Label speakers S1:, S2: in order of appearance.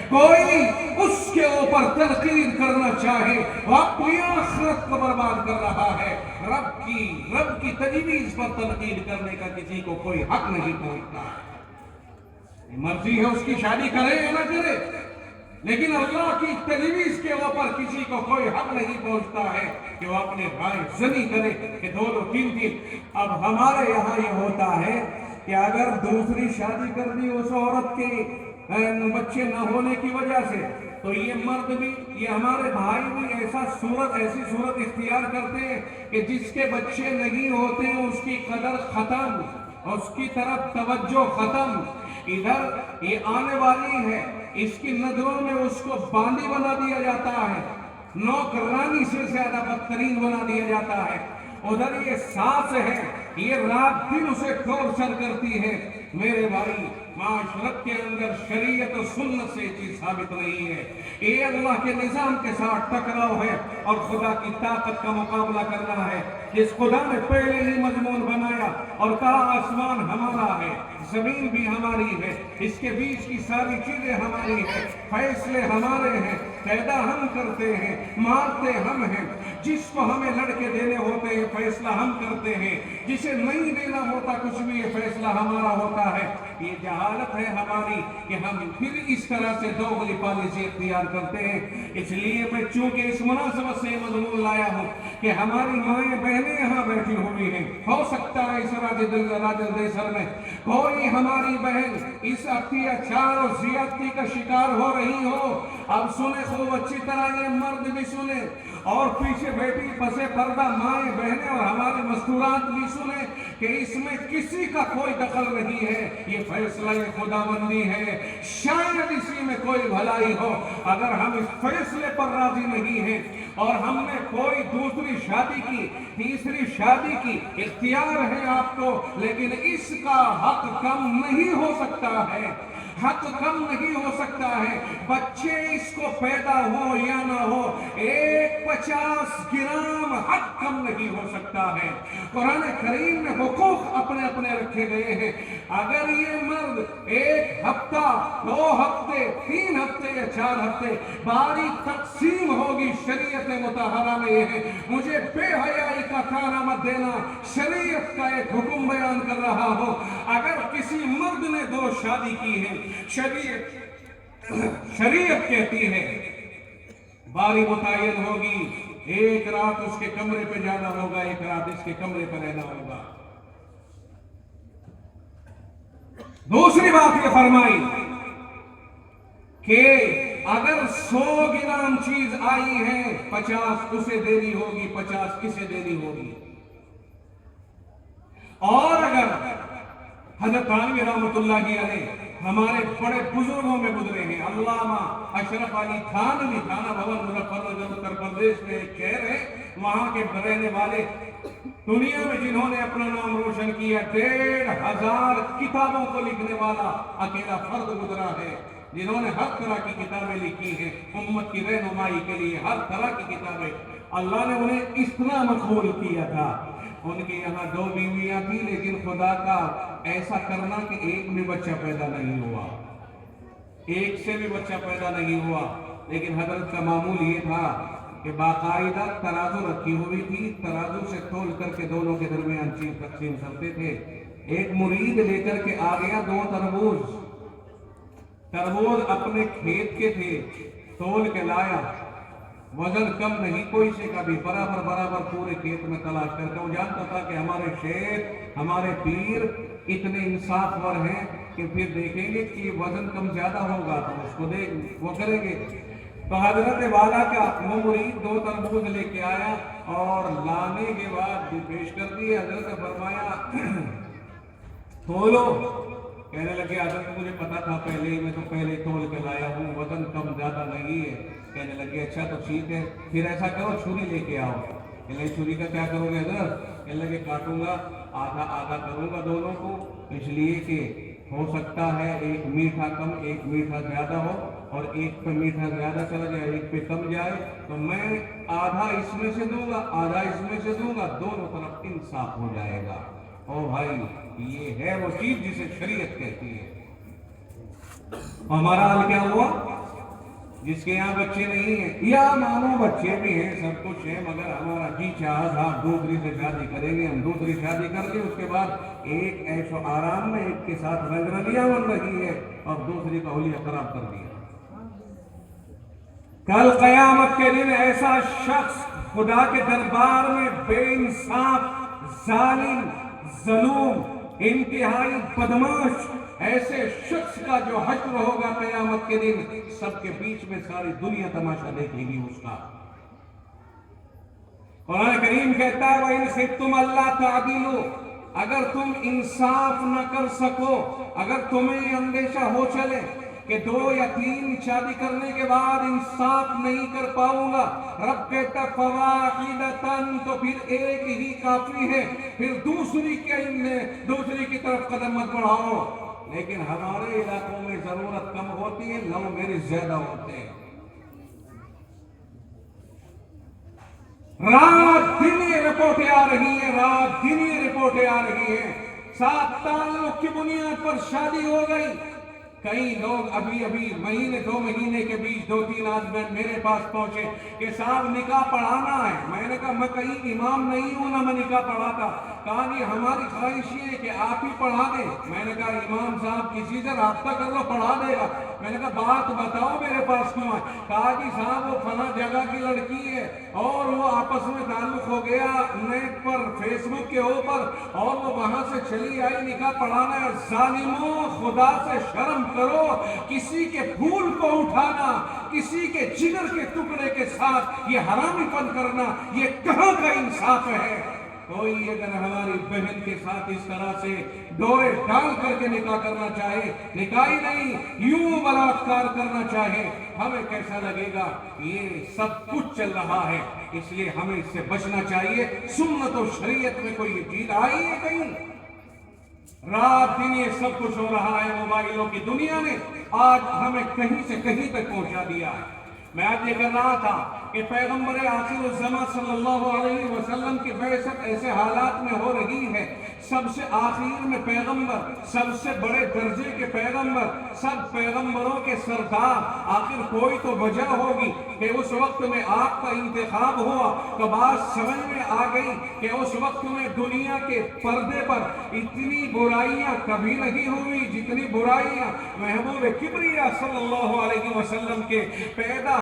S1: کوئی اس کے اوپر تنقید کرنا چاہے وہ اپنی آخرت کو برباد کر رہا ہے. رب کی تجویز پر تنقید کرنے کا کسی کو کوئی حق نہیں پہنچتا ہے. مرضی ہے اس کی شادی کرے یا نہ کرے، لیکن اللہ کی تجویز کے اوپر کسی کو کوئی حق نہیں پہنچتا ہے کہ وہ اپنے بھائی زنی کرے کہ دو تین. اب ہمارے یہاں یہ ہوتا ہے کہ اگر دوسری شادی کر دی اس عورت کے بچے نہ ہونے کی وجہ سے، تو یہ مرد بھی، یہ ہمارے بھائی بھی ایسی صورت اختیار کرتے ہیں کہ جس کے بچے نہیں ہوتے ہیں اس کی قدر ختم، اس کی طرف توجہ ختم. ادھر یہ آنے والی ہے، اس کی نظروں میں اس کو باندی بنا دیا جاتا ہے، نوکرانی سے زیادہ بدترین بنا دیا جاتا ہے. ادھر یہ ساس ہے، یہ رات دن اسے ٹارچر کرتی ہے. میرے بھائی، معاشرت کے اندر شریعت و سنت سے چیز ثابت نہیں ہے. یہ اللہ کے نظام کے ساتھ ٹکراؤ ہے اور خدا کی طاقت کا مقابلہ کرنا ہے. جس خدا نے پہلے ہی مضمون بنایا اور کہا آسمان ہمارا ہے، زمین بھی ہماری ہے، اس کے بیچ کی ساری چیزیں ہماری ہیں، فیصلے ہمارے ہیں، پیدا ہم کرتے ہیں، مارتے ہم ہیں. جس کو ہمیں لڑکے دینے ہوتے ہیں فیصلہ ہم کرتے ہیں، جسے نہیں دینا ہوتا کچھ بھی یہ فیصلہ ہمارا ہوتا ہے. یہ جہالت ہے ہماری کہ ہم پھر اس طرح سے دوغلی پالیسی اختیار کرتے ہیں. اس لیے میں چونکہ اس مناسبت سے مضمون لایا ہوں کہ ہماری مائیں بہنیں یہاں بیٹھی ہوئی ہیں، ہو سکتا ہے اس راجل دیسر میں کوئی ہماری بہن اس اتیاچار اور زیادتی کا شکار ہو رہی ہو. اب سنیں خوب اچھی طرح، یہ مرد بھی سنیں اور پیچھے بیٹھی پسے پردہ مائیں بہنیں اور ہمارے مستورات بھی سنیں کہ اس میں کسی کا کوئی دخل نہیں ہے. یہ فیصلہ خدا بندی ہے. شاید اسی میں کوئی بھلائی ہو. اگر ہم اس فیصلے پر راضی نہیں ہیں اور ہم نے کوئی دوسری شادی کی، تیسری شادی کی، اختیار ہے آپ کو، لیکن اس کا حق کم نہیں ہو سکتا ہے. حق کم نہیں ہو سکتا ہے. بچے اس کو پیدا ہو یا نہ ہو، 50 گرام حق کم نہیں ہو سکتا ہے. قرآن کریم میں حقوق اپنے اپنے رکھے گئے ہیں. اگر یہ مرد 1 ہفتہ، 2 ہفتے، 3 ہفتے یا 4 ہفتے باری تقسیم ہوگی، شریعت مطہرہ میں یہ ہے. مجھے بے حیائی کا کھانا مت دینا، شریعت کا ایک حکم بیان کر رہا ہوں. اگر کسی مرد نے 2 شادی کی ہے، شریعت کہتی ہے باری متعین ہوگی، 1 رات اس کے کمرے پہ جانا ہوگا، 1 رات اس کے کمرے پہ رہنا ہوگا. دوسری بات یہ فرمائی کہ اگر 100 گرام چیز آئی ہے، 50 اسے دینی ہوگی، 50 اسے دینی ہوگی. اور اگر حضرت تھانوی رحمۃ اللہ علیہ ہمارے بڑے بزرگوں میں گزرے ہیں، علامہ اشرف علی تھانوی، تھانہ بھون مظفر نگر اتر پردیش میں ایک شہر ہے، وہاں کے رہنے والے، دنیا میں جنہوں نے اپنا نام روشن کیا، 1500 کتابوں کو لکھنے والا اکیلا فرد گزرا ہے، جنہوں نے ہر طرح کی کتابیں لکھی ہیں امت کی رہنمائی کے لیے، ہر طرح کی کتابیں. اللہ نے انہیں اس طرح مقبول کیا تھا. ان کے یہاں 2 بیویاں تھیں، لیکن خدا کا ایسا کرنا کہ ایک بھی بچہ پیدا نہیں ہوا، ایک سے بھی بچہ پیدا نہیں ہوا. لیکن حضرت کا معمول یہ تھا کہ باقاعدہ ترازو رکھی ہوئی تھی، ترازو سے تول کر کے دونوں کے درمیان چیز تقسیم کرتے تھے. ایک مرید لے کر کے آ گیا 2 تربوز اپنے کھیت کے تھے، تول کے لایا، وزن کم نہیں کوئی سے کبھی، برابر پورے کھیت میں تلاش کرتا. وہ جانتا تھا کہ ہمارے شیخ، ہمارے پیر اتنے انصافور ہیں کہ پھر دیکھیں گے کہ وزن کم زیادہ ہوگا تو اس کو وہ کریں گے. تو حضرت والا کا وہ مرید 2 تربوز لے کے آیا اور لانے کے بعد پیش کر دیے. حضرت نے فرمایا تولو. کہنے لگے حضرت مجھے پتا تھا پہلے ہی، میں تو پہلے تول کے لایا ہوں، وزن کم زیادہ نہیں ہے. کہنے لگے اچھا تو ٹھیک ہے، پھر ایسا کرو چھری لے کے آؤ. کہنے لگے چھری کا کیا کرو گے حضرت؟ کہنے لگے کاٹوں گا، آدھا کروں گا دونوں کو، اس لیے کہ ہو سکتا ہے ایک میٹھا کم ایک میٹھا زیادہ ہو، اور ایک پہ میٹھا زیادہ چلا جائے ایک پہ کم جائے، تو میں آدھا اس میں سے دوں گا آدھا اس میں سے دوں گا، دونوں طرف انصاف ہو جائے گا. او بھائی، یہ ہے وہ چیز جسے شریعت کہتی ہے. ہمارا حال کیا ہوا؟ جس کے یہاں بچے نہیں ہیں یا مانو بچے بھی ہیں سب کچھ ہے مگر ہمارا جی چاہا صاحب دوسری سے شادی کریں گے، ہم دوسری شادی کر کے اس کے بعد ایک عیش و آرام میں ایک کے ساتھ رنگ رلیاں بن رہی ہے اور دوسری کا حلیہ خراب کر دیا۔ کل قیامت کے دن ایسا شخص خدا کے دربار میں بے انصاف، ظالم، ظلوم، انتہائی بدمعاش ایسے شخص کا جو حشر ہوگا قیامت کے دن، سب کے بیچ میں ساری دنیا تماشا دیکھے گی اس کا۔ قرآن کریم کہتا ہے وَإِنْ خِفْتُمْ أَلَّا تَعْدِلُوا، اگر تم انصاف نہ کر سکو، اگر تمہیں یہ اندیشہ ہو چلے کہ 2 یا 3 شادی کرنے کے بعد انصاف نہیں کر پاؤں گا، رب کہتا فواحدۃ، تو پھر ایک ہی کافی ہے، پھر دوسری کی طرف قدم مت بڑھاؤ۔ لیکن ہمارے علاقوں میں ضرورت کم ہوتی ہے، لو میرج زیادہ ہوتے ہیں۔ رات دن یہ رپورٹیں آ رہی ہیں، رات دن یہ رپورٹیں آ رہی ہیں، 7 تعلق کی بنیاد پر شادی ہو گئی۔ کئی لوگ ابھی مہینے 2 مہینے کے بیچ 2-3 آدمی میرے پاس پہنچے کہ صاحب نکاح پڑھانا ہے۔ میں نے کہا میں کہیں امام نہیں ہوں نہ میں نکاح پڑھاتا۔ کہا نہیں ہماری خواہش یہ ہے کہ آپ ہی پڑھا دیں۔ میں نے کہا امام صاحب کسی سے رابطہ کر لو پڑھا دے گا۔ میں نے کہا بات بتاؤ میرے پاس کیوں ہے؟ کہا کہ صاحب وہ فلاں جگہ کی لڑکی ہے اور وہ آپس میں تعلق ہو گیا نیٹ پر، فیس بک کے اوپر، اور وہ وہاں سے چلی آئی، نکاح پڑھانا ہے۔ ظالموں، خدا سے شرم کرو، کسی کے پھول کو اٹھانا، کسی کے جگر کے ٹکڑے کے ساتھ یہ حرامی پن کرنا، یہ کہاں کا انصاف ہے؟ کوئی اگر ہماری بہن کے ساتھ اس طرح سے ڈورے ڈال کر کے نکاح کرنا چاہے، نکاح ہی نہیں یوں بلاత్కాر کرنا چاہے، ہمیں کیسا لگے گا؟ یہ سب کچھ چل رہا ہے، اس لیے ہمیں اس سے بچنا چاہیے۔ سنت و شریعت میں کوئی چیز آئی ہے کہیں؟ رات دن یہ سب کچھ ہو رہا ہے موبائلوں کی دنیا نے، آج ہمیں کہیں سے کہیں تک پہنچا دیا ہے۔ میں آج یہ کر رہا تھا کہ پیغمبر آخر الزمان صلی اللہ علیہ وسلم کی بعثت ایسے حالات میں ہو رہی ہے، سب سے آخر میں پیغمبر، سب سے بڑے درجے کے پیغمبر، سب پیغمبروں کے سردار، آخر کوئی تو وجہ ہوگی کہ اس وقت میں آپ کا انتخاب ہوا۔ تو بات سمجھ میں آ گئی کہ اس وقت میں دنیا کے پردے پر اتنی برائیاں کبھی نہیں ہوئی جتنی برائیاں محبوب کبریا صلی اللہ علیہ وسلم کے پیدا